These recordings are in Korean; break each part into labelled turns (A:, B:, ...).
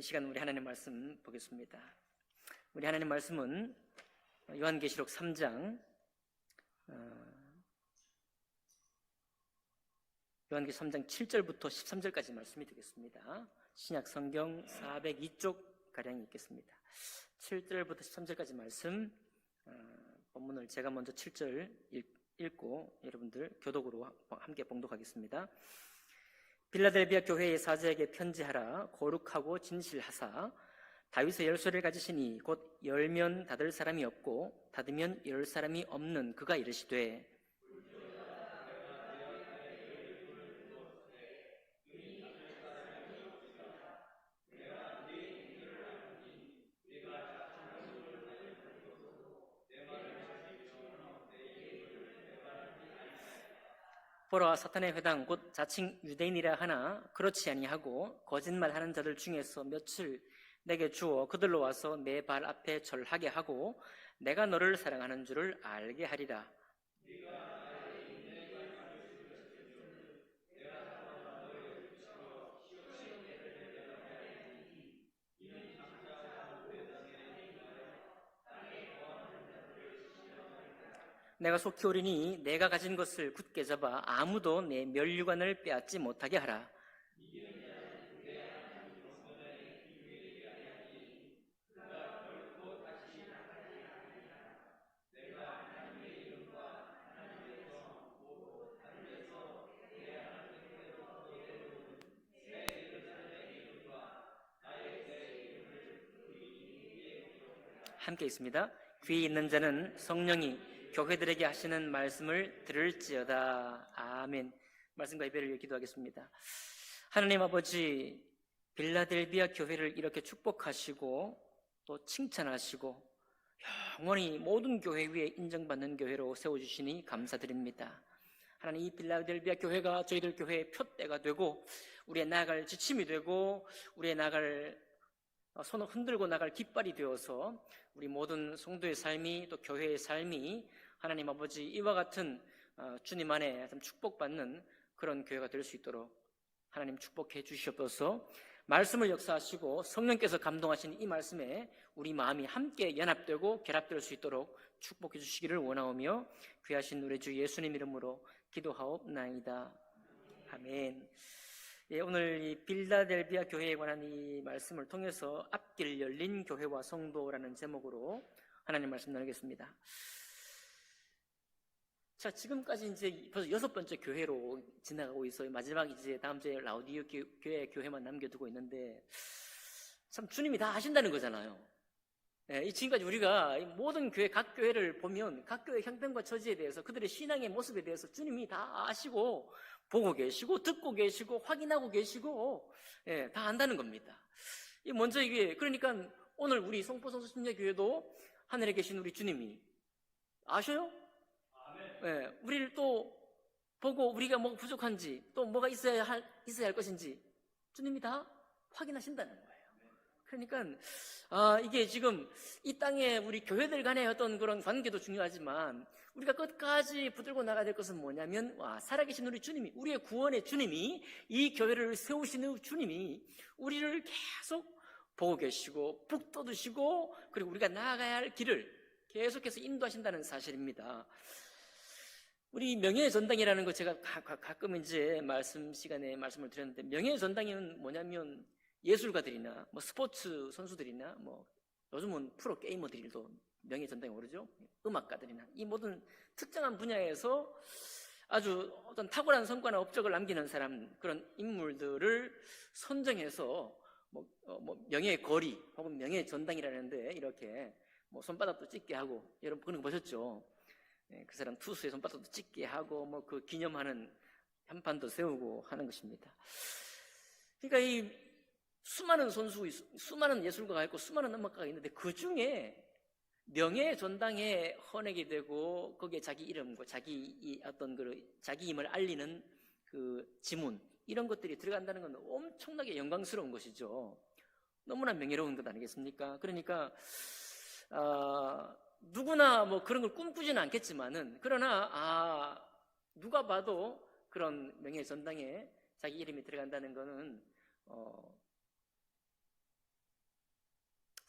A: 이 시간 우리 하나님 말씀 보겠습니다. 우리 하나님 말씀은 요한계시록 3장 요한계시록 3장 7절부터 13절까지 말씀이 되겠습니다. 신약 성경 402쪽 가량이 있겠습니다. 7절부터 13절까지 말씀, 본문을 제가 먼저 7절 읽고 여러분들 교독으로 함께 봉독하겠습니다. 빌라델비아 교회의 사제에게 편지하라. 거룩하고 진실하사 다윗의 열쇠를 가지시니 곧 열면 닫을 사람이 없고 닫으면 열 사람이 없는 그가 이르시되, 보라, 사탄의 회당 곧 자칭 유대인이라 하나 그렇지 아니하고 거짓말하는 자들 중에서 며칠 내게 주어 그들로 와서 내 발 앞에 절하게 하고 내가 너를 사랑하는 줄을 알게 하리라. 내가 속히 오리니 내가 가진 것을 굳게 잡아 아무도 내 면류관을 빼앗지 못하게 하라. 함께 있습니다. 귀 있는 자는 성령이 교회들에게 하시는 말씀을 들을지어다. 아멘. 말씀과 예배를 위해 기도하겠습니다. 하나님 아버지, 빌라델비아 교회를 이렇게 축복하시고 또 칭찬하시고 영원히 모든 교회 위에 인정받는 교회로 세워주시니 감사드립니다. 하나님, 이 빌라델비아 교회가 저희들 교회의 표대가 되고 우리의 나아갈 지침이 되고 우리의 나아갈 손을 흔들고 나갈 깃발이 되어서 우리 모든 성도의 삶이 또 교회의 삶이 하나님 아버지 이와 같은 주님 안에 축복받는 그런 교회가 될 수 있도록 하나님 축복해 주시옵소서. 말씀을 역사하시고 성령께서 감동하신 이 말씀에 우리 마음이 함께 연합되고 결합될 수 있도록 축복해 주시기를 원하오며 귀하신 우리 주 예수님 이름으로 기도하옵나이다. 아멘. 예, 오늘 이 빌라델비아 교회에 관한 이 말씀을 통해서 앞길 열린 교회와 성도라는 제목으로 하나님 말씀 나누겠습니다. 자, 지금까지 이제 벌써 6번째 교회로 지나가고 있어요. 마지막 이제 다음 주에 라우디오 교회만 남겨두고 있는데 참 주님이 다 하신다는 거잖아요. 예, 지금까지 우리가 모든 교회, 각 교회를 보면 각 교회 형편과 처지에 대해서 그들의 신앙의 모습에 대해서 주님이 다 아시고 보고 계시고 듣고 계시고 확인하고 계시고 다 안다는 겁니다. 먼저 이게 그러니까 오늘 우리 성포성수 심야교회도 하늘에 계신 우리 주님이 아셔요? 우리를 또 보고 우리가 뭐가 부족한지 또 뭐가 있어야 할 것인지 주님이 다 확인하신다는 거예요. 그러니까 이게 지금 이 땅에 우리 교회들 간의 어떤 그런 관계도 중요하지만 우리가 끝까지 붙들고 나가야 될 것은 뭐냐면 살아계신 우리 주님이, 우리의 구원의 주님이, 이 교회를 세우시는 주님이 우리를 계속 보고 계시고 북돋으시고 그리고 우리가 나아가야 할 길을 계속해서 인도하신다는 사실입니다. 우리 명예의 전당이라는 거 제가 가끔 이제 말씀 시간에 말씀을 드렸는데, 명예의 전당은 뭐냐면 예술가들이나 뭐 스포츠 선수들이나 뭐 요즘은 프로 게이머들도 명예의 전당에 오르죠. 음악가들이나 이 모든 특정한 분야에서 아주 어떤 탁월한 성과나 업적을 남기는 사람, 그런 인물들을 선정해서 뭐 명예의 거리 혹은 명예의 전당이라는데 이렇게 뭐 손바닥도 찍게 하고, 여러분 그런 거 보셨죠? 그 사람 투수의 손바닥도 찍게 하고 뭐 그 기념하는 현판도 세우고 하는 것입니다. 그러니까 이 수많은 선수, 수많은 예술가가 있고 수많은 음악가가 있는데 그 중에 명예의 전당에 헌액이 되고 거기에 자기 이름과 자기 어떤 자기 힘을 알리는 그 지문, 이런 것들이 들어간다는 건 엄청나게 영광스러운 것이죠. 너무나 명예로운 것 아니겠습니까? 그러니까 누구나 뭐 그런 걸 꿈꾸지는 않겠지만은, 그러나 누가 봐도 그런 명예 전당에 자기 이름이 들어간다는 거는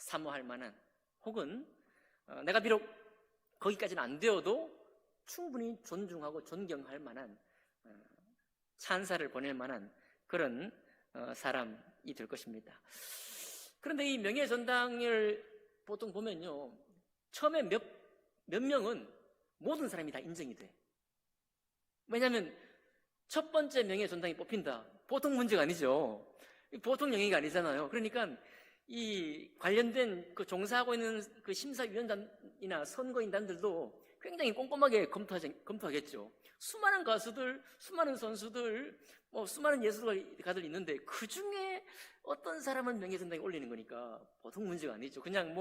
A: 사모할 만한, 혹은 내가 비록 거기까지는 안 되어도 충분히 존중하고 존경할 만한, 찬사를 보낼 만한 그런 사람이 될 것입니다. 그런데 이 명예전당을 보통 보면요, 처음에 몇 명은 모든 사람이 다 인정이 돼. 왜냐하면 첫 번째 명예전당이 뽑힌다, 보통 문제가 아니죠. 보통 영예가 아니잖아요. 그러니까 이 관련된 그 종사하고 있는 그 심사위원단이나 선거인단들도 굉장히 꼼꼼하게 검토하겠죠. 수많은 가수들, 수많은 선수들, 수많은 예술가들 있는데 그 중에 어떤 사람은 명예전당에 올리는 거니까 보통 문제가 아니죠. 그냥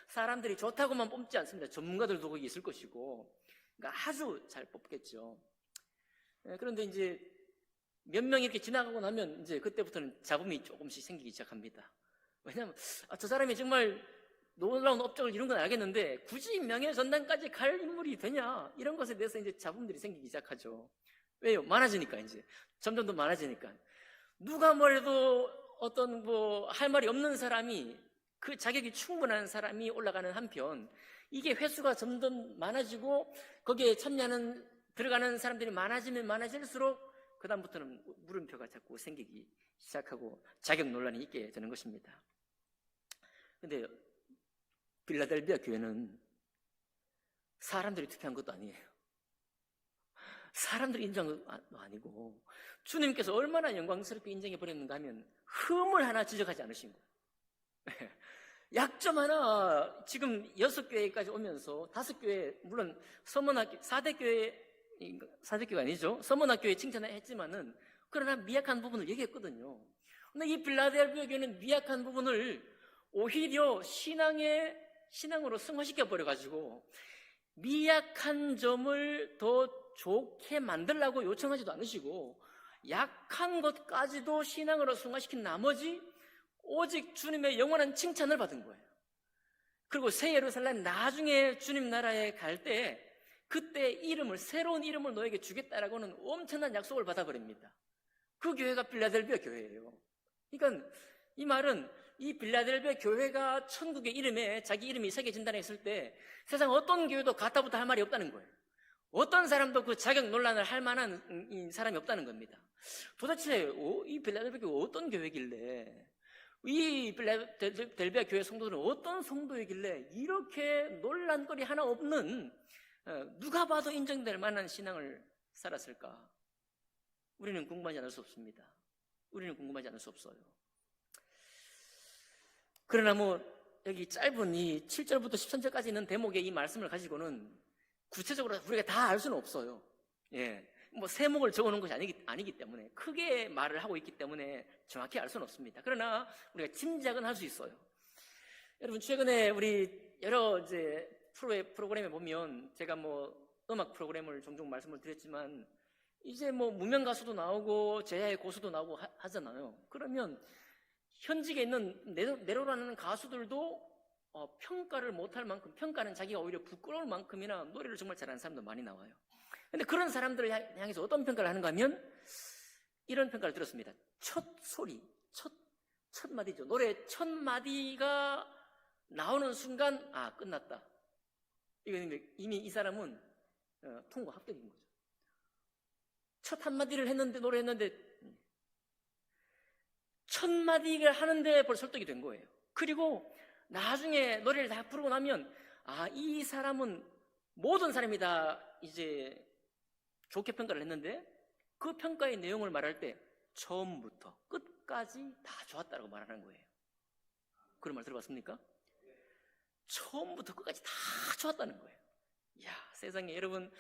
A: 사람들이 좋다고만 뽑지 않습니다. 전문가들도 거기 있을 것이고, 그러니까 아주 잘 뽑겠죠. 그런데 이제 몇 명이 이렇게 지나가고 나면 이제 그때부터는 잡음이 조금씩 생기기 시작합니다. 왜냐하면 저 사람이 정말 놀라운 업적을 이룬 건 알겠는데 굳이 명예전당까지 갈 인물이 되냐, 이런 것에 대해서 이제 잡음들이 생기기 시작하죠. 왜요? 많아지니까, 이제 점점 더 많아지니까. 누가 뭐래도 어떤 할 말이 없는 사람이, 그 자격이 충분한 사람이 올라가는 한편, 이게 횟수가 점점 많아지고 거기에 들어가는 사람들이 많아지면 많아질수록 그 다음부터는 물음표가 자꾸 생기기 시작하고 자격 논란이 있게 되는 것입니다. 근데 필라델비아 교회는 사람들이 투표한 것도 아니에요. 사람들이 인정한 것도 아니고 주님께서 얼마나 영광스럽게 인정해 버렸는가 하면 흠을 하나 지적하지 않으신 거예요. 약점 하나, 지금 6교회까지 오면서 5교회, 물론 서문학교 4대교회가 아니죠. 서문학교에 칭찬했지만은 그러나 미약한 부분을 얘기했거든요. 근데 이 필라델비아 교회는 미약한 부분을 오히려 신앙으로 승화시켜 버려가지고 미약한 점을 더 좋게 만들라고 요청하지도 않으시고 약한 것까지도 신앙으로 승화시킨 나머지 오직 주님의 영원한 칭찬을 받은 거예요. 그리고 새 예루살렘 나중에 주님 나라에 갈 때 그때 새로운 이름을 너에게 주겠다라고는 엄청난 약속을 받아버립니다. 그 교회가 필라델비아 교회예요. 그러니까 이 말은 이 필라델비아 교회가 천국의 이름에 자기 이름이 새겨진다고 했을 때 세상 어떤 교회도 가타부터 할 말이 없다는 거예요. 어떤 사람도 그 자격 논란을 할 만한 사람이 없다는 겁니다. 도대체 이 필라델비아 교회 어떤 교회길래, 이 필라델비아 교회 성도들은 어떤 성도이길래 이렇게 논란거리 하나 없는, 누가 봐도 인정될 만한 신앙을 살았을까? 우리는 궁금하지 않을 수 없습니다. 우리는 궁금하지 않을 수 없어요. 그러나 여기 짧은 이 7절부터 13절까지 있는 대목의 이 말씀을 가지고는 구체적으로 우리가 다 알 수는 없어요. 예. 세목을 적어 놓은 것이 아니기 때문에, 크게 말을 하고 있기 때문에 정확히 알 수는 없습니다. 그러나 우리가 짐작은 할 수 있어요. 여러분, 최근에 우리 여러 이제 프로그램에 보면, 제가 음악 프로그램을 종종 말씀을 드렸지만, 이제 무명 가수도 나오고 제야의 고수도 나오고 하잖아요. 그러면 현직에 있는 내로라는 가수들도 평가를 못할 만큼, 평가는 자기가 오히려 부끄러울 만큼이나 노래를 정말 잘하는 사람도 많이 나와요. 근데 그런 사람들을 향해서 어떤 평가를 하는가 하면 이런 평가를 들었습니다. 첫 소리, 첫 마디죠. 노래 첫 마디가 나오는 순간 끝났다. 이건 이미 이 사람은 통과 합격인 거죠. 첫 한마디를 노래했는데 첫 마디를 하는데 벌써 설득이 된 거예요. 그리고 나중에 노래를 다 부르고 나면 이 사람은 모든 사람이 다 이제 좋게 평가를 했는데 그 평가의 내용을 말할 때 처음부터 끝까지 다 좋았다라고 말하는 거예요. 그런 말 들어봤습니까? 처음부터 끝까지 다 좋았다는 거예요. 이야, 세상에 여러분,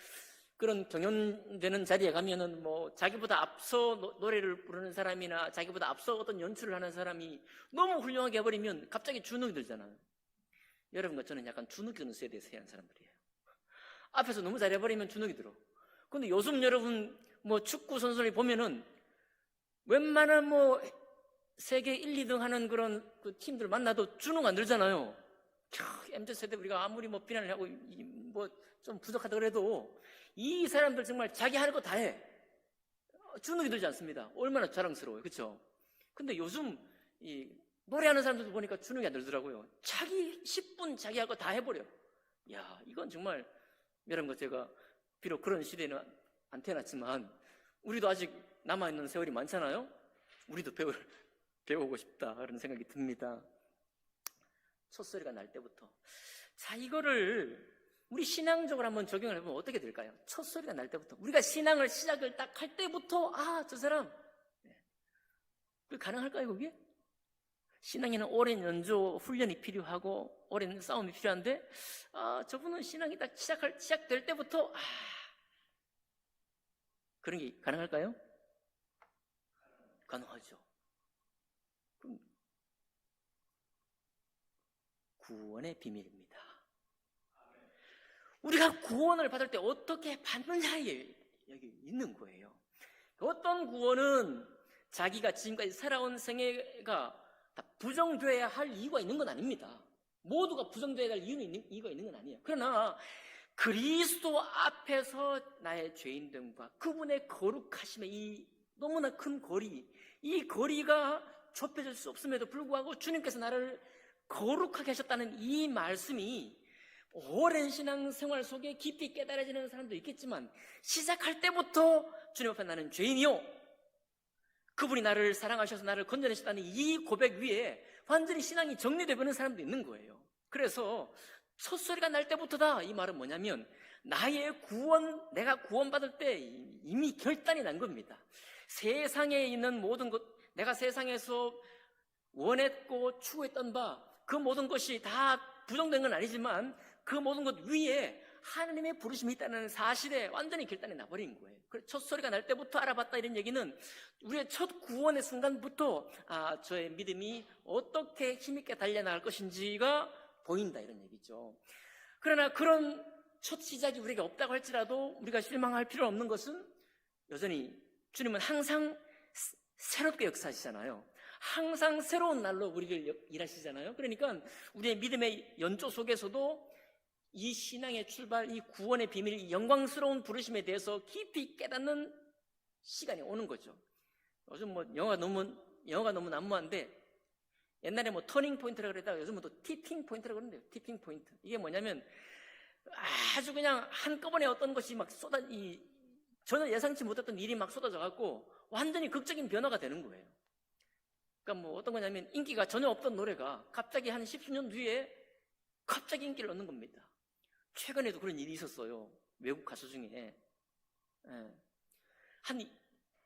A: 그런 경연되는 자리에 가면은 자기보다 앞서 노래를 부르는 사람이나 자기보다 앞서 어떤 연출을 하는 사람이 너무 훌륭하게 해버리면 갑자기 주눅이 들잖아요. 여러분과 저는 약간 주눅 드는 세대에 세한 사람들이에요. 앞에서 너무 잘해버리면 주눅이 들어. 근데 요즘 여러분 축구 선수를 보면은 웬만한 세계 1, 2등 하는 그런 그 팀들 만나도 주눅 안 들잖아요. MZ세대 우리가 아무리 비난을 하고 좀 부족하다 그래도 이 사람들 정말 자기 하는 거 다 해. 주눅이 들지 않습니다. 얼마나 자랑스러워요. 그렇죠? 근데 요즘 노래하는 사람들도 보니까 주눅이 안 들더라고요. 자기 10분 자기 할 거 다 해버려. 야, 이건 정말 여러분과 제가 비록 그런 시대에는 안 태어났지만 우리도 아직 남아있는 세월이 많잖아요. 우리도 배우고 싶다 그런 생각이 듭니다. 첫소리가 날 때부터. 자, 이거를 우리 신앙적으로 한번 적용을 해보면 어떻게 될까요? 첫소리가 날 때부터. 우리가 신앙을 시작을 딱 할 때부터 저 사람 그 가능할까요, 그게? 신앙에는 오랜 연조 훈련이 필요하고 오랜 싸움이 필요한데 저분은 신앙이 딱 시작될 때부터 그런 게 가능할까요? 가능하죠. 그럼 구원의 비밀입니다. 우리가 구원을 받을 때 어떻게 받느냐에 여기 있는 거예요. 어떤 구원은 자기가 지금까지 살아온 생애가 다 부정되어야 할 이유가 있는 건 아닙니다. 모두가 부정되어야 할 이유가 있는 건 아니에요. 그러나 그리스도 앞에서 나의 죄인됨과 그분의 거룩하심의 이 너무나 큰 거리, 이 거리가 좁혀질 수 없음에도 불구하고 주님께서 나를 거룩하게 하셨다는 이 말씀이 오랜 신앙생활 속에 깊이 깨달아지는 사람도 있겠지만 시작할 때부터 주님 앞에 나는 죄인이요, 그분이 나를 사랑하셔서 나를 건져내셨다는 이 고백 위에 완전히 신앙이 정리되어버리는 사람도 있는 거예요. 그래서 첫소리가 날 때부터다, 이 말은 뭐냐면 나의 구원, 내가 구원받을 때 이미 결단이 난 겁니다. 세상에 있는 모든 것, 내가 세상에서 원했고 추구했던 바 그 모든 것이 다 부정된 건 아니지만 그 모든 것 위에 하나님의 부르심이 있다는 사실에 완전히 결단이 나버린 거예요. 그래서 첫 소리가 날 때부터 알아봤다, 이런 얘기는 우리의 첫 구원의 순간부터 저의 믿음이 어떻게 힘있게 달려나갈 것인지가 보인다, 이런 얘기죠. 그러나 그런 첫 시작이 우리에게 없다고 할지라도 우리가 실망할 필요 없는 것은 여전히 주님은 항상 새롭게 역사하시잖아요. 항상 새로운 날로 우리를 일하시잖아요. 그러니까 우리의 믿음의 연조 속에서도 이 신앙의 출발, 이 구원의 비밀, 이 영광스러운 부르심에 대해서 깊이 깨닫는 시간이 오는 거죠. 요즘 영어가 너무 난무한데 옛날에 터닝 포인트라고 그랬다가 요즘은 또 티핑 포인트라고 그러는데요. 티핑 포인트. 이게 뭐냐면 아주 그냥 한꺼번에 어떤 것이 전혀 예상치 못했던 일이 막 쏟아져 갖고 완전히 극적인 변화가 되는 거예요. 그러니까 어떤 거냐면 인기가 전혀 없던 노래가 갑자기 한 10수년 뒤에 갑자기 인기를 얻는 겁니다. 최근에도 그런 일이 있었어요. 외국 가수 중에.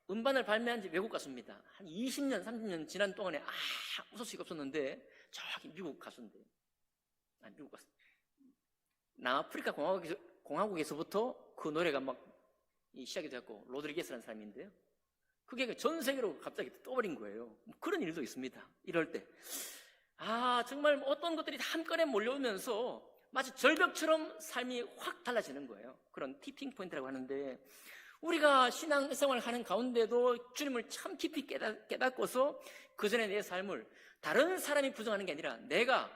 A: 음반을 발매한 지 외국 가수입니다. 한 20년, 30년 지난 동안에 웃을 수가 없었는데 저기 미국 가수인데. 미국 가수. 남아프리카 공화국에서부터 그 노래가 시작이 되었고, 로드리게스라는 사람인데요. 그게 전 세계로 갑자기 떠버린 거예요. 그런 일도 있습니다. 이럴 때. 정말 어떤 것들이 한꺼번에 몰려오면서 마치 절벽처럼 삶이 확 달라지는 거예요. 그런 티핑 포인트라고 하는데, 우리가 신앙생활을 하는 가운데도 주님을 참 깊이 깨닫고서 그 전에 내 삶을 다른 사람이 부정하는 게 아니라 내가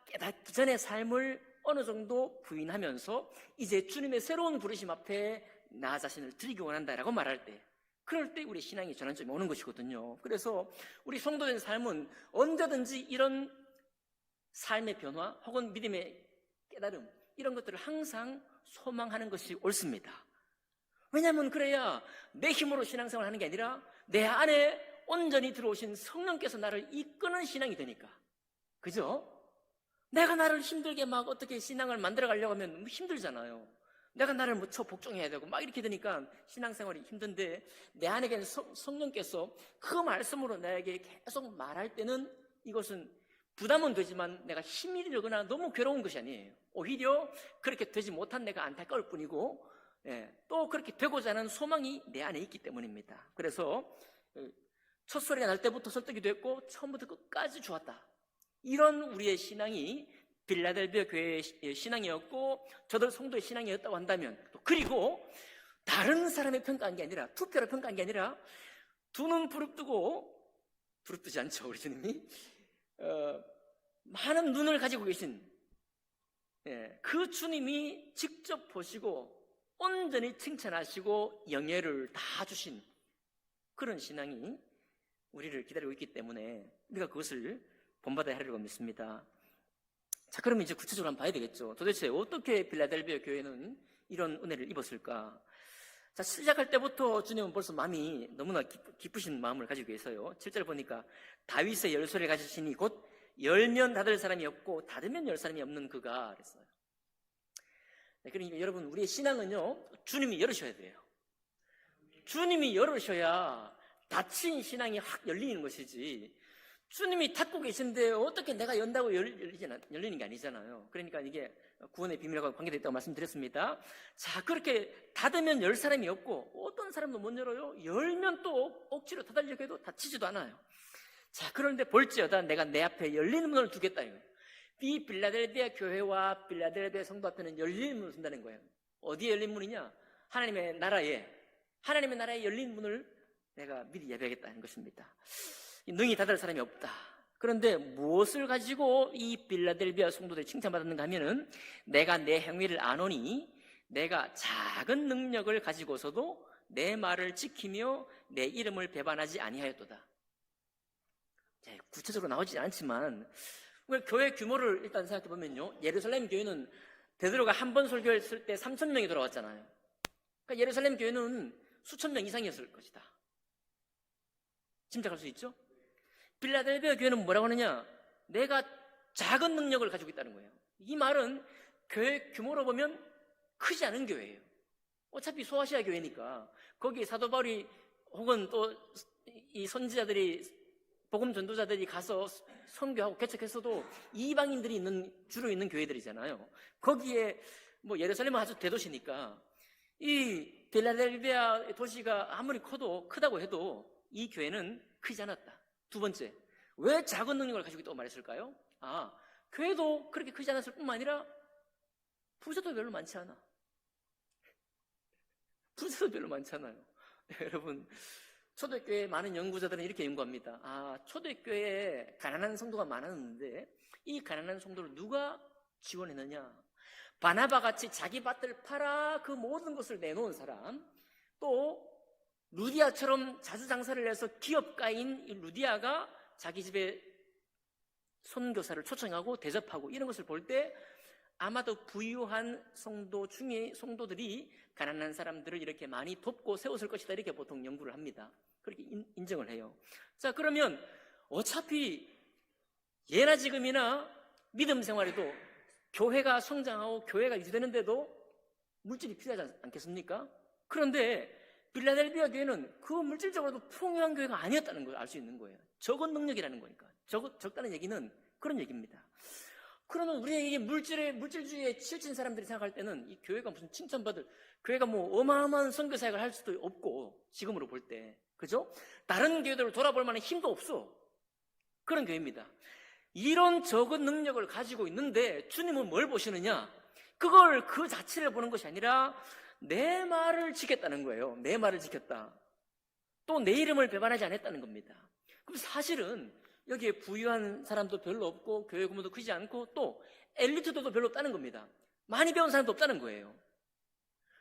A: 깨닫기 전의 삶을 어느 정도 부인하면서 이제 주님의 새로운 부르심 앞에 나 자신을 드리기 원한다라고 말할 때, 그럴 때 우리 신앙이 전환점이 오는 것이거든요. 그래서 우리 성도된 삶은 언제든지 이런 삶의 변화 혹은 믿음의 깨달음, 이런 것들을 항상 소망하는 것이 옳습니다. 왜냐하면 그래야 내 힘으로 신앙생활을 하는 게 아니라 내 안에 온전히 들어오신 성령께서 나를 이끄는 신앙이 되니까. 그죠? 내가 나를 힘들게 어떻게 신앙을 만들어 가려고 하면 힘들잖아요. 내가 나를 복종해야 되고 이렇게 되니까 신앙생활이 힘든데, 내 안에는 성령께서 그 말씀으로 나에게 계속 말할 때는 이것은 부담은 되지만 내가 힘이 들거나 너무 괴로운 것이 아니에요. 오히려 그렇게 되지 못한 내가 안타까울 뿐이고, 또 그렇게 되고자 하는 소망이 내 안에 있기 때문입니다. 그래서 첫 소리가 날 때부터 설득이 됐고 처음부터 끝까지 좋았다, 이런 우리의 신앙이 빌라델비아 교회의 신앙이었고 저들 성도의 신앙이었다고 한다면, 그리고 다른 사람의 평가한 게 아니라, 투표로 평가한 게 아니라 두 눈 부릅뜨지 않죠, 우리 주님이. 많은 눈을 가지고 계신 그 주님이 직접 보시고 온전히 칭찬하시고 영예를 다 주신 그런 신앙이 우리를 기다리고 있기 때문에 우리가 그것을 본받아야 하리라고 믿습니다. 자, 그러면 이제 구체적으로 한번 봐야 되겠죠. 도대체 어떻게 빌라델비아 교회는 이런 은혜를 입었을까? 자, 시작할 때부터 주님은 벌써 마음이 너무나 기쁘신 마음을 가지고 계세요. 7절 보니까 다윗의 열쇠를 가지시니 곧 열면 닫을 사람이 없고 닫으면 열 사람이 없는 그가 그랬어요. 네, 그러니까 여러분, 우리의 신앙은요, 주님이 열으셔야 돼요. 주님이 열으셔야 닫힌 신앙이 확 열리는 것이지, 주님이 닫고 계신데 어떻게 내가 연다고 열리는 게 아니잖아요. 그러니까 이게 구원의 비밀과 관계되어 있다고 말씀드렸습니다. 자, 그렇게 닫으면 열 사람이 없고 어떤 사람도 못 열어요. 열면 또 억지로 닫으려고 해도 닫히지도 않아요. 자, 그런데 볼지어다 내가 내 앞에 열리는 문을 두겠다 이거예요. 이 빌라델비아 교회와 빌라델비아 성도 앞에는 열린 문을 둔다는 거예요. 어디에 열린 문이냐? 하나님의 나라에 열린 문을 내가 미리 예배하겠다는 것입니다. 능히 닫을 사람이 없다. 그런데 무엇을 가지고 이 빌라델비아 성도들이 칭찬받았는가 하면은 내가 내 행위를 아노니 내가 작은 능력을 가지고서도 내 말을 지키며 내 이름을 배반하지 아니하였도다. 구체적으로 나오지 않지만 교회 규모를 일단 생각해 보면요, 예루살렘 교회는 베드로가 한 번 설교했을 때 3,000명이 돌아왔잖아요. 그러니까 예루살렘 교회는 수천 명 이상이었을 것이다. 짐작할 수 있죠? 빌라델비아 교회는 뭐라고 하느냐? 내가 작은 능력을 가지고 있다는 거예요. 이 말은 교회 규모로 보면 크지 않은 교회예요. 어차피 소아시아 교회니까 거기 사도 바울이 혹은 또 이 선지자들이, 복음 전도자들이 가서 선교하고 개척했어도 이방인들이 주로 있는 교회들이잖아요. 거기에 뭐 예루살렘은 아주 대도시니까 이 빌라델비아 도시가 아무리 크다고 해도 이 교회는 크지 않았다. 두 번째, 왜 작은 능력을 가지고 있다고 말했을까요? 교회도 그렇게 크지 않았을 뿐만 아니라 부자도 별로 많지 않아. 부자도 별로 많지 않아요. 여러분, 초대교회 많은 연구자들은 이렇게 연구합니다. 초대교회에 가난한 성도가 많았는데 이 가난한 성도를 누가 지원했느냐? 바나바 같이 자기 밭을 팔아 그 모든 것을 내놓은 사람, 또 루디아처럼 자주 장사를 해서 기업가인 이 루디아가 자기 집에 선교사를 초청하고 대접하고 이런 것을 볼 때 아마도 부유한 성도 중에 성도들이 가난한 사람들을 이렇게 많이 돕고 세웠을 것이다, 이렇게 보통 연구를 합니다. 그렇게 인정을 해요. 자, 그러면 어차피 예나 지금이나 믿음 생활에도 교회가 성장하고 교회가 유지되는데도 물질이 필요하지 않겠습니까? 그런데 빌라델비아 교회는 그 물질적으로도 풍요한 교회가 아니었다는 걸 알 수 있는 거예요. 적은 능력이라는 거니까. 적다는 얘기는 그런 얘기입니다. 그러면 우리에게 물질주의에 치우친 사람들이 생각할 때는 이 교회가 무슨 칭찬받을, 교회가 뭐 어마어마한 선교 사역을 할 수도 없고, 지금으로 볼 때, 그죠? 다른 교회들을 돌아볼 만한 힘도 없어. 그런 교회입니다. 이런 적은 능력을 가지고 있는데 주님은 뭘 보시느냐? 그걸 그 자체를 보는 것이 아니라 내 말을 지켰다는 거예요. 내 말을 지켰다. 또 내 이름을 배반하지 않았다는 겁니다. 그럼 사실은 여기에 부유한 사람도 별로 없고 교회 규모도 크지 않고 또 엘리트들도 별로 없다는 겁니다. 많이 배운 사람도 없다는 거예요.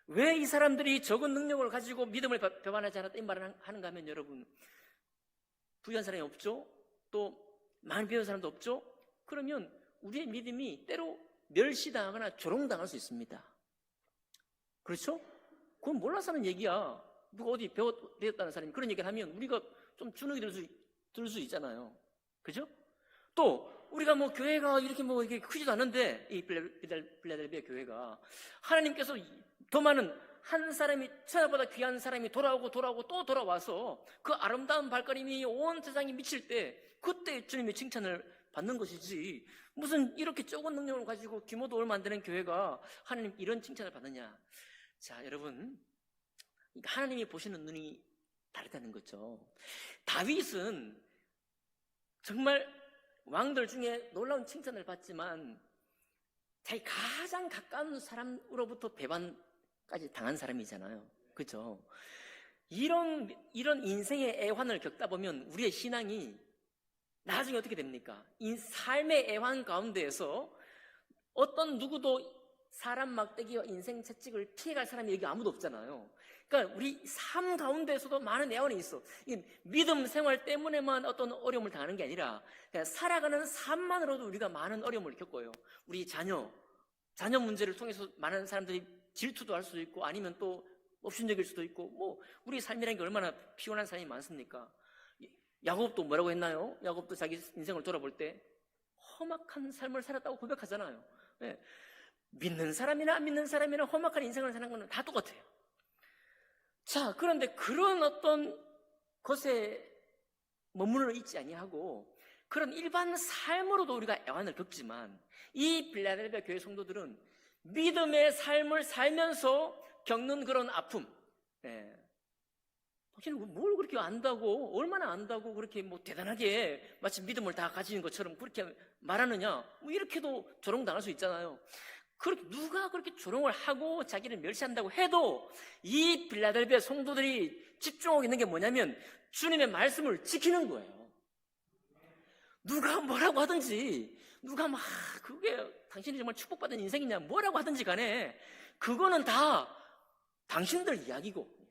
A: 왜 이 사람들이 적은 능력을 가지고 믿음을 배반하지 않았다 이 말을 하는가 하면, 여러분, 부유한 사람이 없죠? 또 많이 배운 사람도 없죠? 그러면 우리의 믿음이 때로 멸시당하거나 조롱당할 수 있습니다. 그렇죠? 그건 몰라서 하는 얘기야. 누가 어디 배웠다는 사람이 그런 얘기를 하면 우리가 좀 주눅이 들 수 있잖아요. 그죠? 또 우리가 뭐 교회가 이렇게 크지도 않은데 이 빌라델비아 교회가 하나님께서 더 많은 한 사람이, 천하보다 귀한 사람이 돌아오고 또 돌아와서 그 아름다운 발걸음이 온 세상에 미칠 때 그때 주님의 칭찬을 받는 것이지, 무슨 이렇게 적은 능력을 가지고 규모도 얼마 안 되는 교회가 하나님 이런 칭찬을 받느냐. 자, 여러분, 하나님이 보시는 눈이 다르다는 거죠. 다윗은 정말 왕들 중에 놀라운 칭찬을 받지만 자기 가장 가까운 사람으로부터 배반까지 당한 사람이잖아요. 그렇죠? 이런 인생의 애환을 겪다 보면 우리의 신앙이 나중에 어떻게 됩니까? 이 삶의 애환 가운데에서 어떤 누구도 사람 막대기와 인생 채찍을 피해갈 사람이 여기 아무도 없잖아요. 그러니까 우리 삶 가운데서도 많은 애환이 있어. 이 믿음 생활 때문에만 어떤 어려움을 당하는 게 아니라 그냥 살아가는 삶만으로도 우리가 많은 어려움을 겪어요. 우리 자녀 문제를 통해서 많은 사람들이 질투도 할 수도 있고 아니면 또 업신여길 수도 있고 뭐 우리 삶이라는 게 얼마나 피곤한 사람이 많습니까? 야곱도 뭐라고 했나요? 야곱도 자기 인생을 돌아볼 때 험악한 삶을 살았다고 고백하잖아요. 네. 믿는 사람이나 안 믿는 사람이나 험악한 인생을 사는 건 다 똑같아요. 자, 그런데 그런 어떤 것에 머물러 있지 아니하고 그런 일반 삶으로도 우리가 애환을 겪지만 이 빌라델비아 교회 성도들은 믿음의 삶을 살면서 겪는 그런 아픔. 네. 당신은 뭘 그렇게 안다고, 얼마나 안다고 그렇게 뭐 대단하게 마치 믿음을 다 가지는 것처럼 그렇게 말하느냐? 뭐 이렇게도 조롱당할 수 있잖아요. 그렇게 누가 그렇게 조롱을 하고 자기를 멸시한다고 해도 이 빌라델비아 성도들이 집중하고 있는 게 뭐냐면 주님의 말씀을 지키는 거예요. 누가 뭐라고 하든지 누가 막 그게 당신이 정말 축복받은 인생이냐 뭐라고 하든지 간에 그거는 다 당신들 이야기고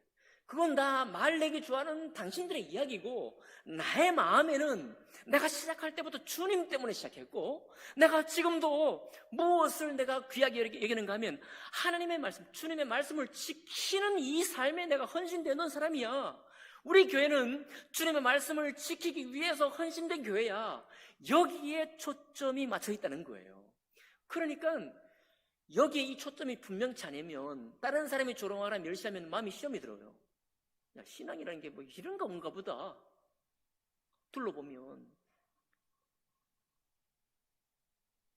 A: 그건 다 말내기 좋아하는 당신들의 이야기고 나의 마음에는 내가 시작할 때부터 주님 때문에 시작했고 내가 지금도 무엇을 내가 귀하게 여기는가 하면 하나님의 말씀, 주님의 말씀을 지키는 이 삶에 내가 헌신되는 사람이야. 우리 교회는 주님의 말씀을 지키기 위해서 헌신된 교회야. 여기에 초점이 맞춰 있다는 거예요. 그러니까 여기에 이 초점이 분명치 않으면 다른 사람이 조롱하거나 멸시하면 마음이 시험이 들어요. 야, 신앙이라는 게 뭐 이런 건가 보다. 둘러보면.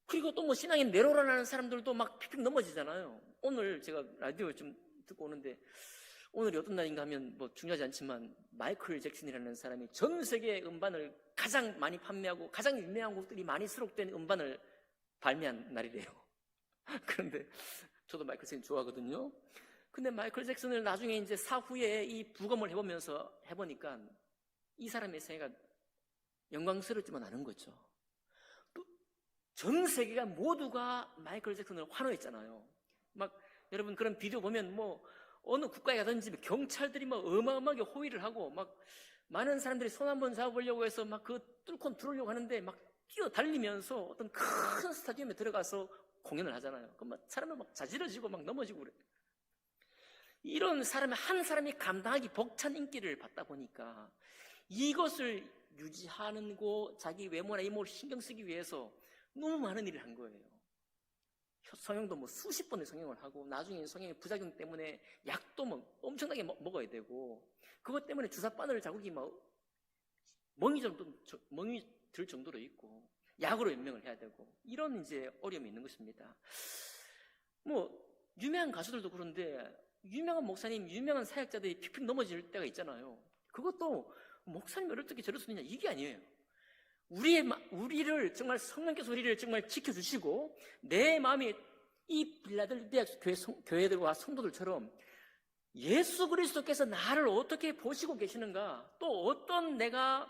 A: 그리고 또 뭐 신앙이 내로라는 사람들도 막 픽픽 넘어지잖아요. 오늘 제가 라디오 좀 듣고 오는데 오늘이 어떤 날인가 하면 뭐 중요하지 않지만 마이클 잭슨이라는 사람이 전 세계 음반을 가장 많이 판매하고 가장 유명한 곡들이 많이 수록된 음반을 발매한 날이래요. 그런데 저도 마이클 잭슨 좋아하거든요. 근데 마이클 잭슨을 나중에 이제 사후에 이 부검을 해보니까 이 사람의 생애가 영광스럽지만 않은 거죠. 또 전 세계가 모두가 마이클 잭슨을 환호했잖아요. 막 여러분 그런 비디오 보면 뭐 어느 국가에 가든지 경찰들이 막 어마어마하게 호위를 하고 막 많은 사람들이 손 한번 잡아보려고 해서 막 그 뚫고 들어오려고 하는데 막 뛰어달리면서 어떤 큰 스타디움에 들어가서 공연을 하잖아요. 그럼 막 사람은 막 자지러지고 막 넘어지고 그래. 이런 한 사람이 감당하기 벅찬 인기를 받다 보니까 이것을 유지하는 거 자기 외모나 이모를 신경 쓰기 위해서 너무 많은 일을 한 거예요. 성형도 뭐 수십 번의 성형을 하고 나중에 성형의 부작용 때문에 약도 뭐 엄청나게 먹어야 되고 그것 때문에 주사바늘 자국이 막 멍이 들 정도로 있고 약으로 연명을 해야 되고 이런 이제 어려움이 있는 것입니다. 뭐 유명한 가수들도 그런데 유명한 목사님, 유명한 사역자들이 픽픽 넘어질 때가 있잖아요. 그것도 목사님 어떻게 저럴 수 있냐 이게 아니에요. 우리를 정말 성령께서 우리를 정말 지켜주시고 내 마음이 이 빌라델비아 교회들과 성도들처럼 예수 그리스도께서 나를 어떻게 보시고 계시는가 또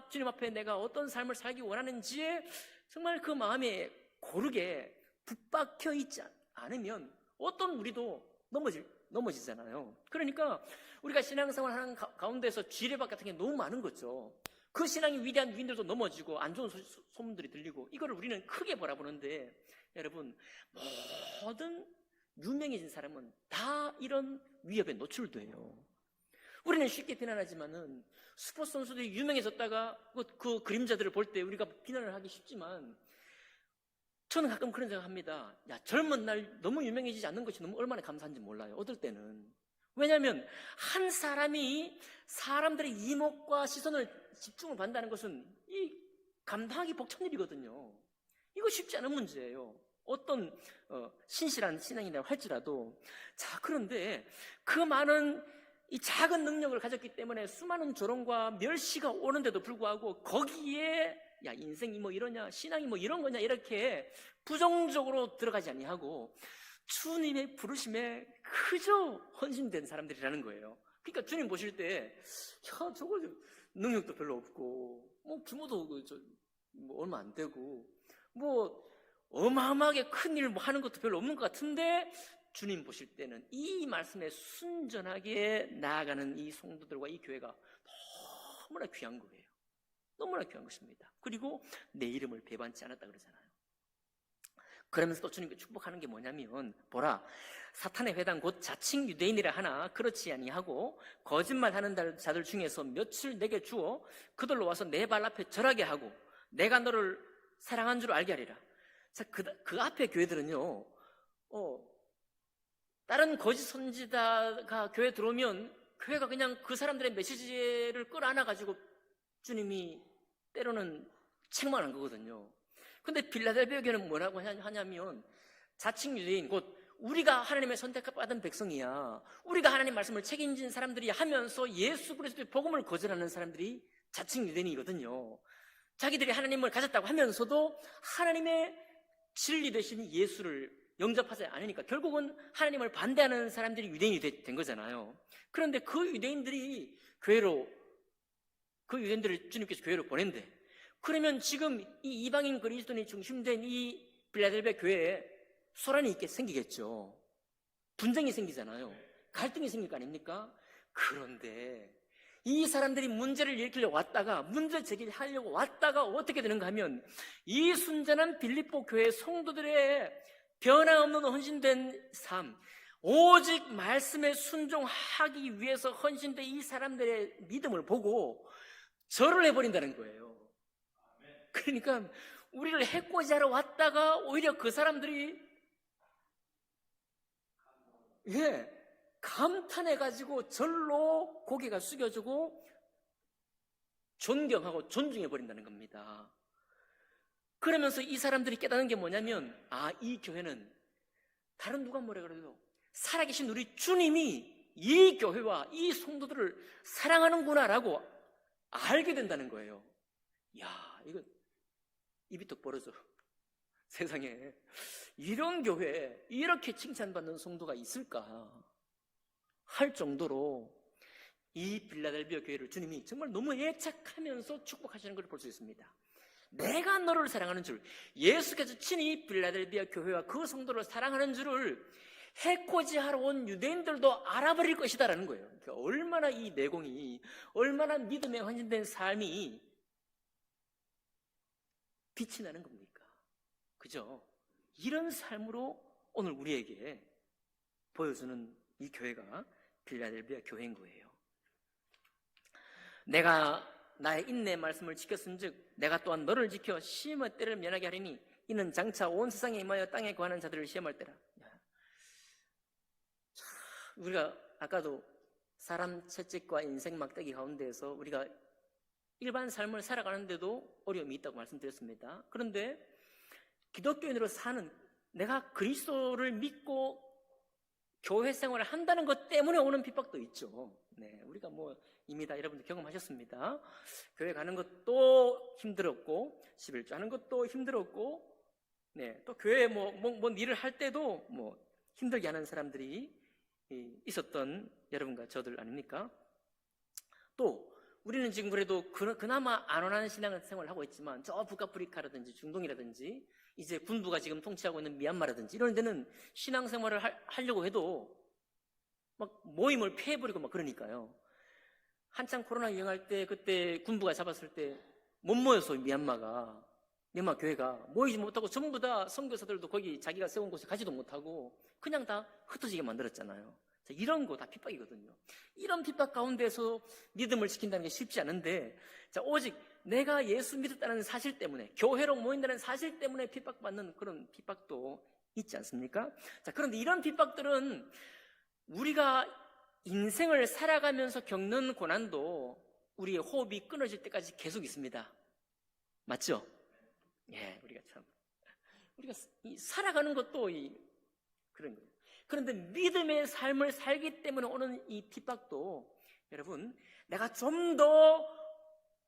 A: 주님 앞에 내가 어떤 삶을 살기 원하는지에 정말 그 마음에 고르게 붙박혀 있지 않으면 어떤 우리도 넘어지잖아요. 그러니까 우리가 신앙생활 하는 가운데서 지뢰박 같은 게 너무 많은 거죠. 그 신앙이 위대한 위인들도 넘어지고 안 좋은 소문들이 들리고 이거를 우리는 크게 바라보는데 여러분 모든 유명해진 사람은 다 이런 위협에 노출돼요. 우리는 쉽게 비난하지만은 스포츠 선수들이 유명해졌다가 그 그림자들을 볼 때 우리가 비난을 하기 쉽지만 저는 가끔 그런 생각합니다. 야, 젊은 날 너무 유명해지지 않는 것이 너무 얼마나 감사한지 몰라요. 어떨 때는. 왜냐하면 한 사람이 사람들의 이목과 시선을 집중을 받는다는 것은 이 감당하기 벅찬 일이거든요. 이거 쉽지 않은 문제예요. 어떤 신실한 신앙이라고 할지라도. 자, 그런데 그 많은 이 작은 능력을 가졌기 때문에 수많은 조롱과 멸시가 오는데도 불구하고 거기에 야, 인생이 뭐 이러냐, 신앙이 뭐 이런 거냐 이렇게 부정적으로 들어가지 아니하고 주님의 부르심에 그저 헌신된 사람들이라는 거예요. 그러니까 주님 보실 때 야, 저거 능력도 별로 없고 뭐 규모도 뭐 얼마 안 되고 뭐 어마어마하게 큰 일을 뭐 하는 것도 별로 없는 것 같은데 주님 보실 때는 이 말씀에 순전하게 나아가는 이 성도들과 이 교회가 너무나 귀한 거예요. 너무나 귀한 것입니다. 그리고 내 이름을 배반치 않았다 그러잖아요. 그러면서 또 주님께 축복하는 게 뭐냐면, 보라, 사탄의 회당 곧 자칭 유대인이라 하나 그렇지 아니하고 거짓말하는 자들 중에서 몇을 내게 주어 그들로 와서 내 발 앞에 절하게 하고 내가 너를 사랑한 줄 알게 하리라. 자, 그 앞에 교회들은요, 다른 거짓 선지자가 교회 들어오면 교회가 그냥 그 사람들의 메시지를 끌어안아가지고 주님이 때로는 책망한 거거든요. 근데 빌라델비아 교회는 뭐라고 하냐면, 자칭 유대인, 곧 우리가 하나님의 선택받은 백성이야, 우리가 하나님 말씀을 책임진 사람들이 하면서 예수 그리스도의 복음을 거절하는 사람들이 자칭 유대인이거든요. 자기들이 하나님을 가졌다고 하면서도 하나님의 진리 되신 예수를 영접하지 않으니까 결국은 하나님을 반대하는 사람들이 유대인이 된 거잖아요. 그런데 그 유대인들을 주님께서 교회로 보낸대. 그러면 지금 이 이방인 그리스도인이 중심된 이 빌라델비아 교회에 소란이 있게 생기겠죠. 분쟁이 생기잖아요. 갈등이 생길 거 아닙니까? 그런데 이 사람들이 문제를 일으키려 왔다가, 문제 제기를 하려고 왔다가 어떻게 되는가 하면, 이 순전한 빌립보 교회 성도들의 변함없는 헌신된 삶, 오직 말씀에 순종하기 위해서 헌신된 이 사람들의 믿음을 보고 절을 해버린다는 거예요. 그러니까 우리를 해코지하러 왔다가 오히려 그 사람들이 감탄해가지고 절로 고개가 숙여지고 존경하고 존중해버린다는 겁니다. 그러면서 이 사람들이 깨닫는 게 뭐냐면, 이 교회는 다른 누가 뭐라 그래도 살아계신 우리 주님이 이 교회와 이 성도들을 사랑하는구나라고 알게 된다는 거예요. 이거 입이 뚝 벌어져. 세상에 이런 교회에 이렇게 칭찬받는 성도가 있을까 할 정도로 이 빌라델비아 교회를 주님이 정말 너무 애착하면서 축복하시는 걸 볼 수 있습니다. 내가 너를 사랑하는 줄, 예수께서 친히 빌라델비아 교회와 그 성도를 사랑하는 줄을 해코지하러 온 유대인들도 알아버릴 것이다라는 거예요. 그러니까 얼마나 이 내공이, 얼마나 믿음에 헌신된 삶이 빛이 나는 겁니까? 그죠? 이런 삶으로 오늘 우리에게 보여주는 이 교회가 빌라델비아 교회인 거예요. 내가 나의 인내 말씀을 지켰은즉 내가 또한 너를 지켜 시험의 때를 면하게 하리니 이는 장차 온 세상에 임하여 땅에 거하는 자들을 시험할 때라. 우리가 아까도 사람 채찍과 인생 막대기 가운데에서 우리가 일반 삶을 살아가는데도 어려움이 있다고 말씀드렸습니다. 그런데 기독교인으로 사는, 내가 그리스도를 믿고 교회 생활을 한다는 것 때문에 오는 핍박도 있죠. 우리가 이미 다 여러분들 경험하셨습니다. 교회 가는 것도 힘들었고, 11조 하는 것도 힘들었고, 또 교회에 뭔 일을 할 때도 힘들게 하는 사람들이 있었던 여러분과 저들 아닙니까? 또 우리는 지금 그래도 그나마 안온한 신앙생활을 하고 있지만, 저 북아프리카라든지 중동이라든지 이제 군부가 지금 통치하고 있는 미얀마라든지 이런 데는 신앙생활을 하려고 해도 막 모임을 폐해버리고 막 그러니까요. 한창 코로나 유행할 때, 그때 군부가 잡았을 때 못 모였어요. 미얀마 교회가 모이지 못하고 전부 다 선교사들도 거기 자기가 세운 곳에 가지도 못하고 그냥 다 흩어지게 만들었잖아요. 이런 거 다 핍박이거든요. 이런 핍박 가운데서 믿음을 지킨다는 게 쉽지 않은데, 오직 내가 예수 믿었다는 사실 때문에, 교회로 모인다는 사실 때문에 핍박받는 그런 핍박도 있지 않습니까? 그런데 이런 핍박들은 우리가 인생을 살아가면서 겪는 고난도 우리의 호흡이 끊어질 때까지 계속 있습니다. 맞죠? 우리가 살아가는 것도 그런 거예요. 그런데 믿음의 삶을 살기 때문에 오는 이 핍박도, 여러분, 내가 좀 더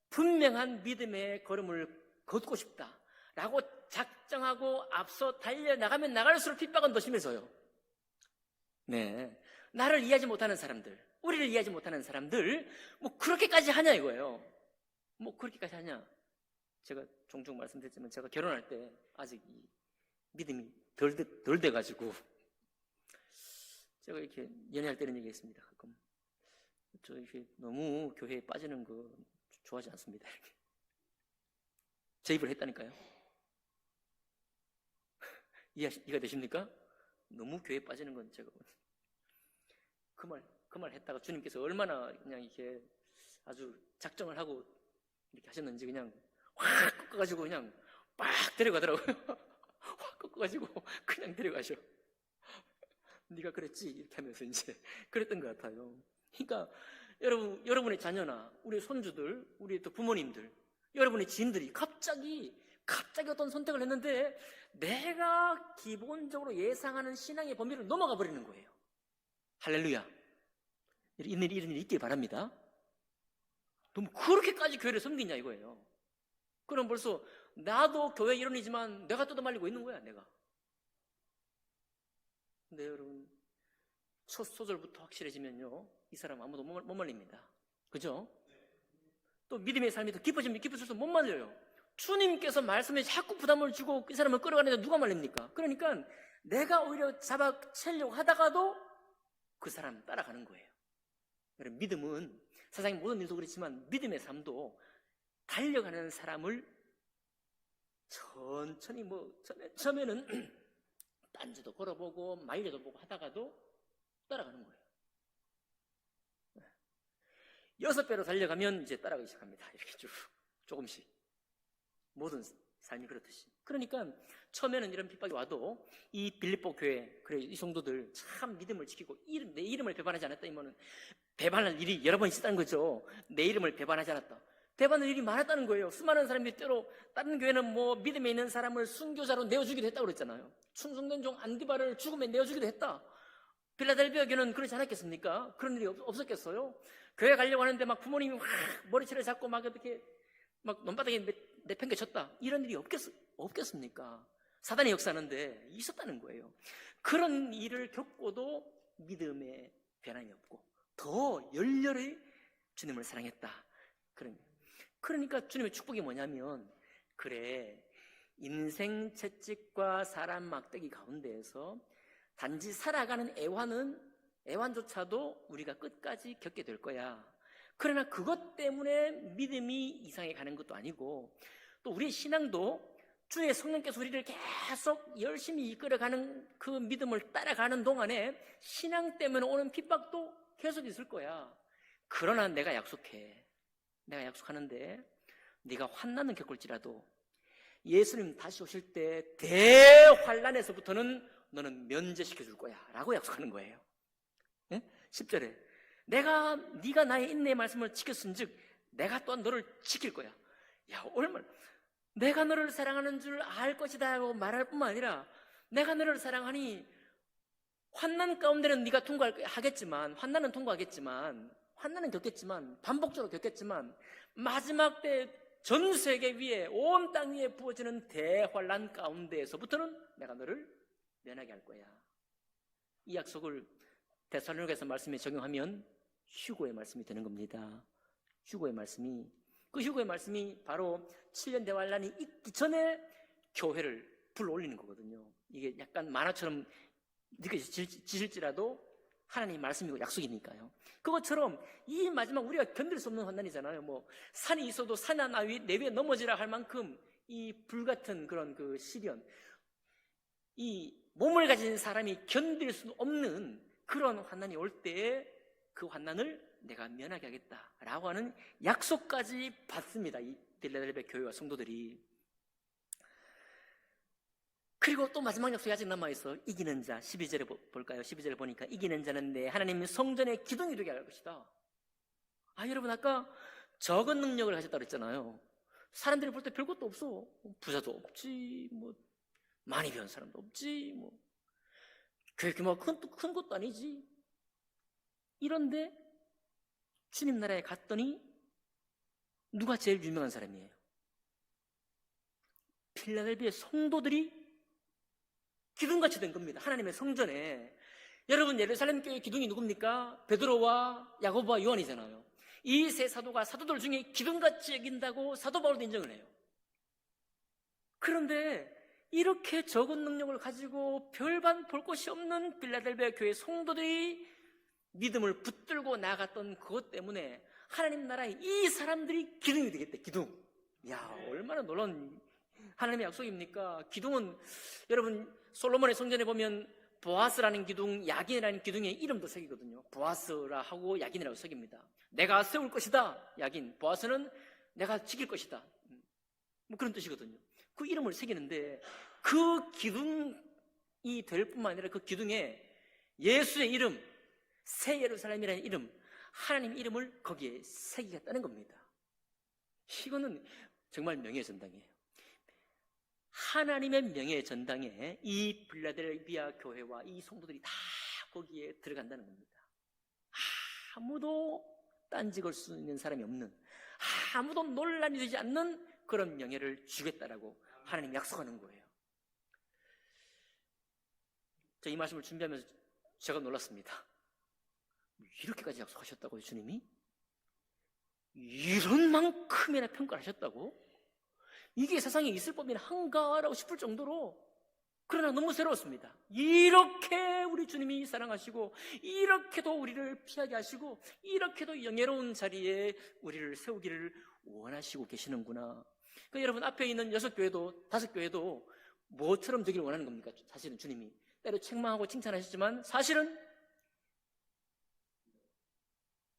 A: 분명한 믿음의 걸음을 걷고 싶다라고 작정하고 앞서 달려나가면 나갈수록 핍박은 더 심해져요. 나를 이해하지 못하는 사람들, 우리를 이해하지 못하는 사람들, 그렇게까지 하냐 이거예요. 그렇게까지 하냐. 제가 종종 말씀드렸지만, 제가 결혼할 때 아직 믿음이 덜 돼가지고. 제가 이렇게 연애할 때는 얘기했습니다. 가끔. 저 이렇게 너무 교회에 빠지는 거 좋아하지 않습니다. 이렇게. 제 입을 했다니까요. 이해가 되십니까? 너무 교회에 빠지는 건 제가. 그 말 했다가 주님께서 얼마나 그냥 이렇게 아주 작정을 하고 이렇게 하셨는지 그냥 확 꺾어가지고 그냥 빡 데려가더라고요. 확 꺾어가지고 그냥 데려가셔. 네가 그랬지? 이렇게 하면서 이제 그랬던 것 같아요. 그러니까 여러분의 자녀나 우리 손주들, 우리 또 부모님들, 여러분의 지인들이 갑자기 어떤 선택을 했는데 내가 기본적으로 예상하는 신앙의 범위를 넘어가 버리는 거예요. 할렐루야. 이런 일이 있길 바랍니다. 너무 그렇게까지 교회를 섬기냐 이거예요. 그럼 벌써 나도 교회 일원이지만 내가 뜯어말리고 있는 거야, 내가. 근데 여러분, 첫 소절부터 확실해지면요, 이 사람 아무도 못 말립니다. 그죠? 또 믿음의 삶이 더 깊어지면 깊어질수록 못 말려요. 주님께서 말씀에 자꾸 부담을 주고 이 사람을 끌어가는데 누가 말립니까? 그러니까 내가 오히려 잡아채려고 하다가도 그 사람 따라가는 거예요. 여러분, 믿음은 세상의 모든 일도 그렇지만 믿음의 삶도 달려가는 사람을 천천히 처음에는 딴지도 걸어보고 마일리도 보고 하다가도 따라가는 거예요. 6배로 달려가면 이제 따라가기 시작합니다. 이렇게 쭉 조금씩. 모든 삶이 그렇듯이. 그러니까 처음에는 이런 핍박이 와도 이 빌립보 교회, 그래 이 성도들 참 믿음을 지키고 내 이름을 배반하지 않았다. 이면은 배반할 일이 여러 번 있었다는 거죠. 내 이름을 배반하지 않았다. 배반할 일이 많았다는 거예요. 수많은 사람이 때로 다른 교회는 뭐 믿음에 있는 사람을 순교자로 내어주기도 했다고 그랬잖아요. 충성된 종 안디바를 죽음에 내어주기도 했다. 필라델피아 교회는 그렇지 않았겠습니까? 그런 일이 없었겠어요? 교회 가려고 하는데 막 부모님이 머리채를 잡고 막 이렇게 막 논바닥에 내팽개쳤다. 이런 일이 없겠습니까? 사단의 역사하는데 있었다는 거예요. 그런 일을 겪고도 믿음에 변함이 없고 더 열렬히 주님을 사랑했다. 그러니까 주님의 축복이 뭐냐면, 그래, 인생 채찍과 사람 막대기 가운데에서 단지 살아가는 애환조차도 우리가 끝까지 겪게 될 거야. 그러나 그것 때문에 믿음이 이상해 가는 것도 아니고, 또 우리의 신앙도 주의 성령께서 우리를 계속 열심히 이끌어가는 그 믿음을 따라가는 동안에 신앙 때문에 오는 핍박도 계속 있을 거야. 그러나 내가 약속하는데 네가 환난은 겪을지라도 예수님 다시 오실 때 대환난에서부터는 너는 면제시켜 줄 거야 라고 약속하는 거예요. 네? 10절에 네가 나의 인내의 말씀을 지켰은즉 내가 또한 너를 지킬 거야. 야, 얼마나 내가 너를 사랑하는 줄 알 것이다 하고 말할 뿐만 아니라 내가 너를 사랑하니 환난 가운데는 네가 통과하겠지만 환난은 겪겠지만 반복적으로 겪겠지만 마지막 때 전 세계 위에 온 땅 위에 부어지는 대환난 가운데에서부터는 내가 너를 면하게 할 거야. 이 약속을 데살로니가서 말씀에 적용하면 휴고의 말씀이 되는 겁니다. 휴고의 말씀이 바로 7년 대환난이 있기 전에 교회를 불러올리는 거거든요. 이게 약간 만화처럼 느껴지실지라도 하나님의 말씀이고 약속이니까요. 그것처럼 이 마지막 우리가 견딜 수 없는 환난이잖아요. 뭐 산이 있어도 산 하나 내 위에 넘어지라 할 만큼 이 불같은 그런 그 시련, 이 몸을 가진 사람이 견딜 수 없는 그런 환난이 올 때에 그 환난을 내가 면하게 하겠다라고 하는 약속까지 받습니다. 이 빌라델비아 교회와 성도들이. 그리고 또 마지막 약속이 아직 남아있어. 이기는 자. 12절에 볼까요? 12절에 보니까 이기는 자는 내 하나님 성전의 기둥이 되게 할 것이다. 여러분 아까 적은 능력을 가졌다고 그랬잖아요. 사람들이 볼 때 별것도 없어. 부자도 없지, 뭐 많이 배운 사람도 없지, 뭐 교회 규모가 큰 것도 아니지. 이런데 주님 나라에 갔더니 누가 제일 유명한 사람이에요? 필라델비아 성도들이 기둥같이 된 겁니다. 하나님의 성전에. 여러분, 예루살렘 교회 기둥이 누굽니까? 베드로와 야고보와 요한이잖아요. 이 세 사도가 사도들 중에 기둥같이 여긴다고 사도 바울도 인정을 해요. 그런데 이렇게 적은 능력을 가지고 별반 볼 것이 없는 빌라델비아 교회 성도들이 믿음을 붙들고 나갔던 그것 때문에 하나님 나라에 이 사람들이 기둥이 되겠대. 기둥. 야, 얼마나 놀라운 하나님의 약속입니까? 기둥은 여러분 솔로몬의 성전에 보면 보아스라는 기둥, 야긴이라는 기둥의 이름도 새기거든요. 보아스라 하고 야긴이라고 새깁니다. 내가 세울 것이다. 야긴. 보아스는 내가 지킬 것이다. 뭐 그런 뜻이거든요. 그 이름을 새기는데 그 기둥이 될 뿐만 아니라 그 기둥에 예수의 이름, 새 예루살렘이라는 이름, 하나님 이름을 거기에 새기겠다는 겁니다. 이거는 정말 명예의 전당이에요. 하나님의 명예의 전당에 이 빌라델비아 교회와 이 성도들이 다 거기에 들어간다는 겁니다. 아무도 딴지 걸 수 있는 사람이 없는, 아무도 논란이 되지 않는 그런 명예를 주겠다라고 하나님 약속하는 거예요. 저 이 말씀을 준비하면서 제가 놀랐습니다. 이렇게까지 약속하셨다고요, 주님이? 이런 만큼이나 평가를 하셨다고? 이게 세상에 있을 법이나 한가라고 싶을 정도로, 그러나 너무 새로웠습니다. 이렇게 우리 주님이 사랑하시고, 이렇게도 우리를 피하게 하시고, 이렇게도 영예로운 자리에 우리를 세우기를 원하시고 계시는구나. 그러니까 여러분 앞에 있는 6교회도 5교회도 뭐처럼 되기를 원하는 겁니까? 사실은 주님이 때로 책망하고 칭찬하셨지만 사실은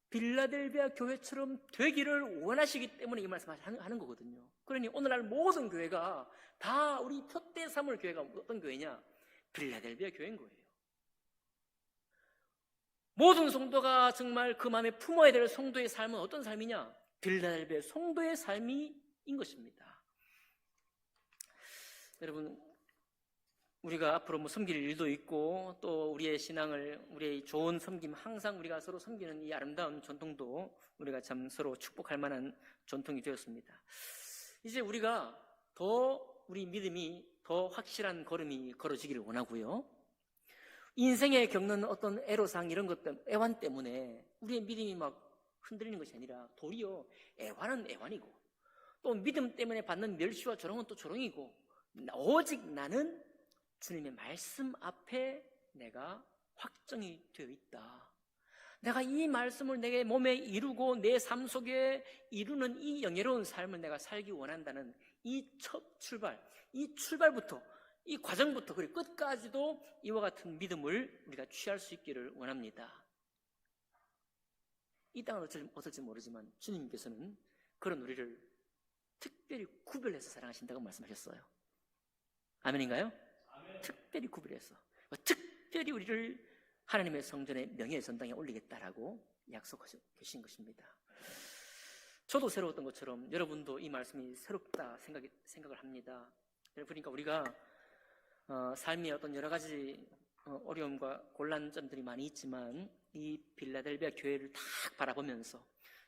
A: 빌라델비아 교회처럼 되기를 원하시기 때문에 이 말씀을 하는 거거든요. 그러니 오늘날 모든 교회가 다 우리 표대 삼을 교회가 어떤 교회냐? 빌라델비아 교회인 거예요. 모든 성도가 정말 그 마음에 품어야 될 성도의 삶은 어떤 삶이냐? 빌라델비아 성도의 삶인 것입니다. 여러분, 우리가 앞으로 뭐 섬길 일도 있고 또 우리의 신앙을, 우리의 좋은 섬김, 항상 우리가 서로 섬기는 이 아름다운 전통도 우리가 참 서로 축복할 만한 전통이 되었습니다. 이제 우리가 더 우리 믿음이 더 확실한 걸음이 걸어지기를 원하고요. 인생에 겪는 어떤 애로사항 이런 것 때문에, 애환 때문에 우리의 믿음이 막 흔들리는 것이 아니라 도리어 애환은 애환이고 또 믿음 때문에 받는 멸시와 조롱은 또 조롱이고 오직 나는 주님의 말씀 앞에 내가 확정이 되어 있다. 내가 이 말씀을 내 몸에 이루고 내 삶 속에 이루는 이 영예로운 삶을 내가 살기 원한다는 이 첫 출발, 이 출발부터, 이 과정부터 그리고 끝까지도 이와 같은 믿음을 우리가 취할 수 있기를 원합니다. 이 땅은 어떨지 모르지만 주님께서는 그런 우리를 특별히 구별해서 사랑하신다고 말씀하셨어요. 아멘인가요? 아멘. 특별히 구별해서, 특별히 우리를 하나님의 성전의 명예의 전당에 올리겠다라고 약속하시고 계신 것입니다. 저도 새로웠던 것처럼 여러분도 이 말씀이 새롭다 생각을 합니다. 그러니까 우리가 삶의 어떤 여러 가지 어려움과 곤란점들이 많이 있지만 이 빌라델비아 교회를 딱 바라보면서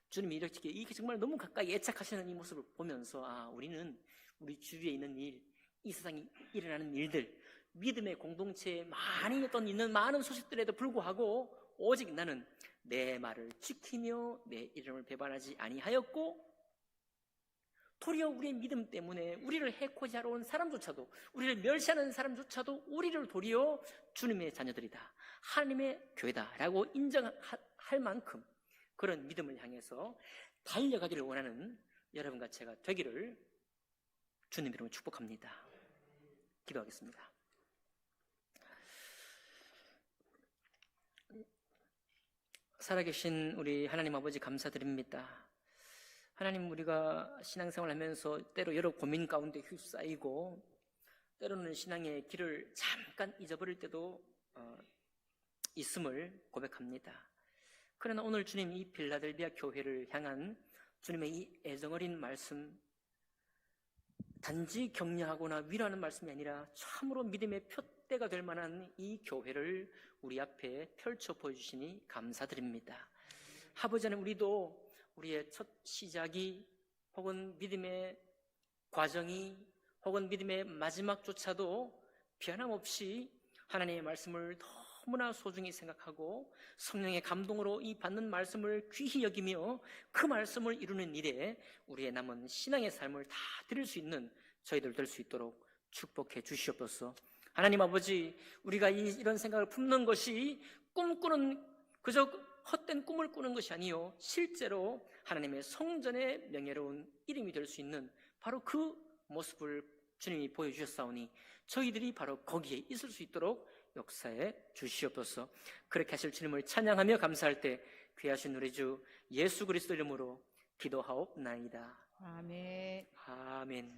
A: 주님이 이렇게 정말 너무 가까이 애착하시는 이 모습을 보면서 우리는 우리 주위에 있는 일, 이 세상에 일어나는 일들, 믿음의 공동체에 많이 있는 많은 소식들에도 불구하고 오직 나는 내 말을 지키며 내 이름을 배반하지 아니하였고 도리어 우리의 믿음 때문에 우리를 해코지 하러 온 사람조차도, 우리를 멸시하는 사람조차도 우리를 도리어 주님의 자녀들이다, 하나님의 교회다라고 인정할 만큼 그런 믿음을 향해서 달려가기를 원하는 여러분과 제가 되기를 주님 이름으로 축복합니다. 기도하겠습니다. 살아계신 우리 하나님 아버지 감사드립니다. 하나님, 우리가 신앙생활을 하면서 때로 여러 고민 가운데 휩싸이고 때로는 신앙의 길을 잠깐 잊어버릴 때도 있음을 고백합니다. 그러나 오늘 주님 이 빌라델비아 교회를 향한 주님의 이 애정어린 말씀, 단지 격려하거나 위로하는 말씀이 아니라 참으로 믿음의 표대가 될 만한 이 교회를 우리 앞에 펼쳐 보여주시니 감사드립니다. 아버지 하나님, 우리도 우리의 첫 시작이 혹은 믿음의 과정이 혹은 믿음의 마지막조차도 변함없이 하나님의 말씀을 너무나 소중히 생각하고 성령의 감동으로 이 받는 말씀을 귀히 여기며 그 말씀을 이루는 일에 우리의 남은 신앙의 삶을 다 드릴 수 있는 저희들 될 수 있도록 축복해 주시옵소서. 하나님 아버지, 우리가 이런 생각을 품는 것이 꿈꾸는 그저 헛된 꿈을 꾸는 것이 아니요 실제로 하나님의 성전의 명예로운 이름이 될 수 있는 바로 그 모습을 주님이 보여주셨사오니 저희들이 바로 거기에 있을 수 있도록 역사해 주시옵소서. 그렇게 하실 주님을 찬양하며 감사할 때 귀하신 우리 주 예수 그리스도 이름으로 기도하옵나이다.
B: 아멘.
A: 아멘.